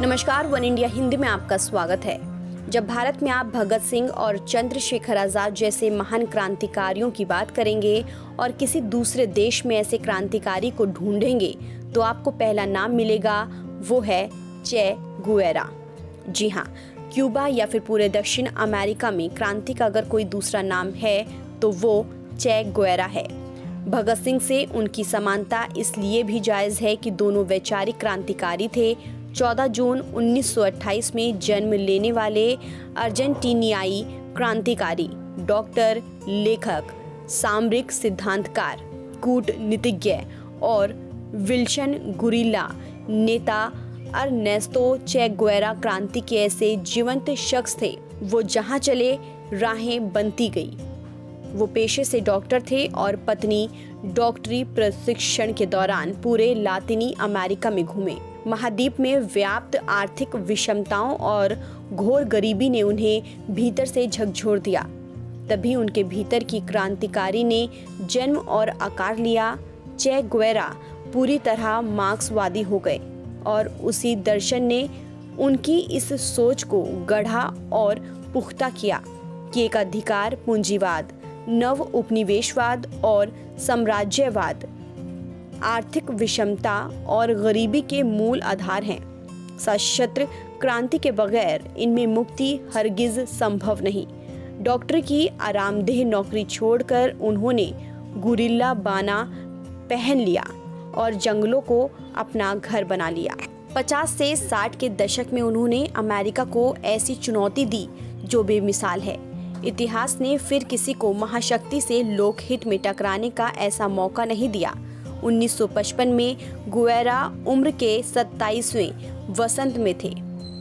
नमस्कार, one India Hindi में आपका स्वागत है। जब भारत में आप भगत सिंह और चंद्रशेखर आजाद जैसे महान क्रांतिकारियों की बात करेंगे और किसी दूसरे देश में ऐसे क्रांतिकारी को ढूंढेंगे तो आपको पहला नाम मिलेगा, वो है चे गुवेरा। जी हाँ, क्यूबा या फिर पूरे दक्षिण अमेरिका में क्रांति का अगर कोई दूसरा नाम है तो वो चे गुवेरा है। भगत सिंह से उनकी समानता इसलिए भी जायज़ है कि दोनों वैचारिक क्रांतिकारी थे। 14 जून 1928 में जन्म लेने वाले अर्जेंटीनियाई क्रांतिकारी, डॉक्टर, लेखक, सामरिक सिद्धांतकार, कूटनीतिज्ञ और विल्सन गुरिल्ला नेता अर्नेस्तो चे गुवेरा क्रांति के ऐसे जीवंत शख्स थे। वो जहाँ चले राहें बनती गई। वो पेशे से डॉक्टर थे और पत्नी डॉक्टरी प्रशिक्षण के दौरान पूरे लातिनी अमेरिका में घूमे। महाद्वीप में व्याप्त आर्थिक विषमताओं और घोर गरीबी ने उन्हें भीतर से झकझोर दिया। तभी उनके भीतर की क्रांतिकारी ने जन्म और आकार लिया। चे गुवेरा पूरी तरह मार्क्सवादी हो गए और उसी दर्शन ने उनकी इस सोच को गढ़ा और पुख्ता किया कि एक अधिकार पूंजीवाद, नव उपनिवेशवाद और साम्राज्यवाद आर्थिक विषमता और गरीबी के मूल आधार हैं। सशस्त्र क्रांति के बगैर इनमें मुक्ति हरगिज संभव नहीं। डॉक्टर की आरामदेह नौकरी छोड़कर उन्होंने गुरिल्ला बाना पहन लिया और जंगलों को अपना घर बना लिया। 50 से 60 के दशक में उन्होंने अमेरिका को ऐसी चुनौती दी जो बेमिसाल है। इतिहास ने फिर किसी को महाशक्ति से लोकहित में टकराने का ऐसा मौका नहीं दिया। 1955 में गुवेरा उम्र के 27वें वसंत में थे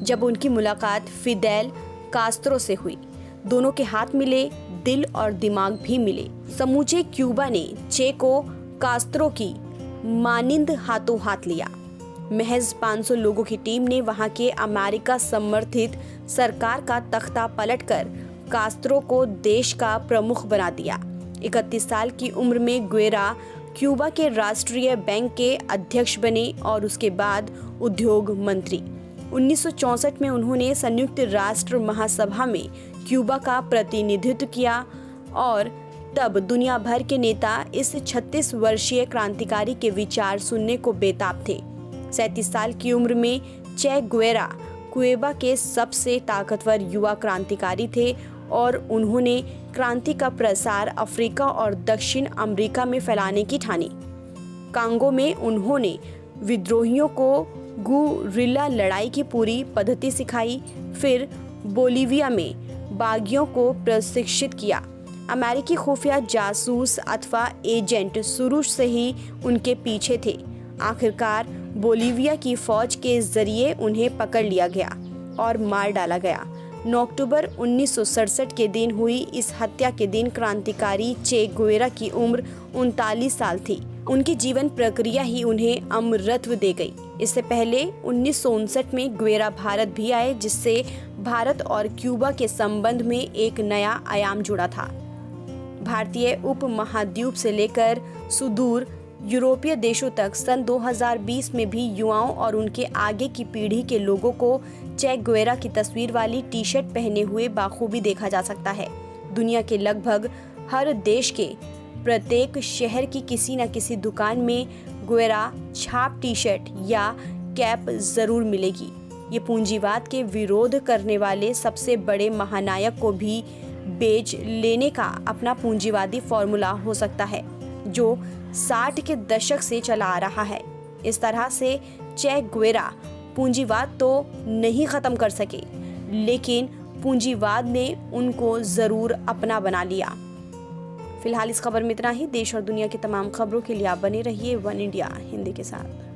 जब उनकी मुलाकात फिदेल कास्त्रो से हुई। दोनों के हाथ मिले, दिल और दिमाग भी मिले। समूचे क्यूबा ने चे को कास्त्रो की मानिंद हाथों हाथ लिया। महज 500 लोगों की टीम ने वहां के अमेरिका समर्थित सरकार का तख्ता पलटकर कास्त्रो को देश का प्रमुख बना दिया। 31 साल की उम्र में गुवेरा क्यूबा के राष्ट्रीय बैंक के अध्यक्ष बने और उसके बाद उद्योग मंत्री। 1964 में उन्होंने संयुक्त राष्ट्र महासभा में क्यूबा का प्रतिनिधित्व किया और तब दुनिया भर के नेता इस 36 वर्षीय क्रांतिकारी के विचार सुनने को बेताब थे। 37 साल की उम्र में चे गुवेरा क्यूबा के सबसे ताकतवर युवा क्रांतिकारी थे और उन्होंने क्रांति का प्रसार अफ्रीका और दक्षिण अमेरिका में फैलाने की ठानी। कांगो में उन्होंने विद्रोहियों को गुरिल्ला लड़ाई की पूरी पद्धति सिखाई। फिर बोलीविया में बागियों को प्रशिक्षित किया। अमेरिकी खुफिया जासूस अथवा एजेंट शुरू से ही उनके पीछे थे। आखिरकार बोलीविया की फौज के जरिए उन्हें पकड़ लिया गया और मार डाला गया। 9 अक्टूबर 1967 के दिन हुई इस हत्या के दिन क्रांतिकारी चे गुवेरा की उम्र 39 साल थी। उनकी जीवन प्रक्रिया ही उन्हें अमरत्व दे गई। इससे पहले 1959 में गुवेरा भारत भी आए, जिससे भारत और क्यूबा के संबंध में एक नया आयाम जुड़ा था। भारतीय उपमहाद्वीप से लेकर सुदूर यूरोपीय देशों तक सन 2020 में भी युवाओं और उनके आगे की पीढ़ी के लोगों को चे गुवेरा की तस्वीर वाली टी शर्ट पहने हुए बाखूबी देखा जा सकता है। दुनिया के लगभग हर देश के प्रत्येक शहर की किसी न किसी दुकान में गुवेरा छाप टी शर्ट या कैप जरूर मिलेगी। ये पूंजीवाद के विरोध करने वाले सबसे बड़े महानायक को भी बेच लेने का अपना पूंजीवादी फॉर्मूला हो सकता है, जो 60 के दशक से चला आ रहा है। इस तरह से चे गुवेरा पूंजीवाद तो नहीं खत्म कर सके, लेकिन पूंजीवाद ने उनको जरूर अपना बना लिया। फिलहाल इस खबर में इतना ही। देश और दुनिया की तमाम खबरों के लिए आप बने रहिए वन इंडिया हिंदी के साथ।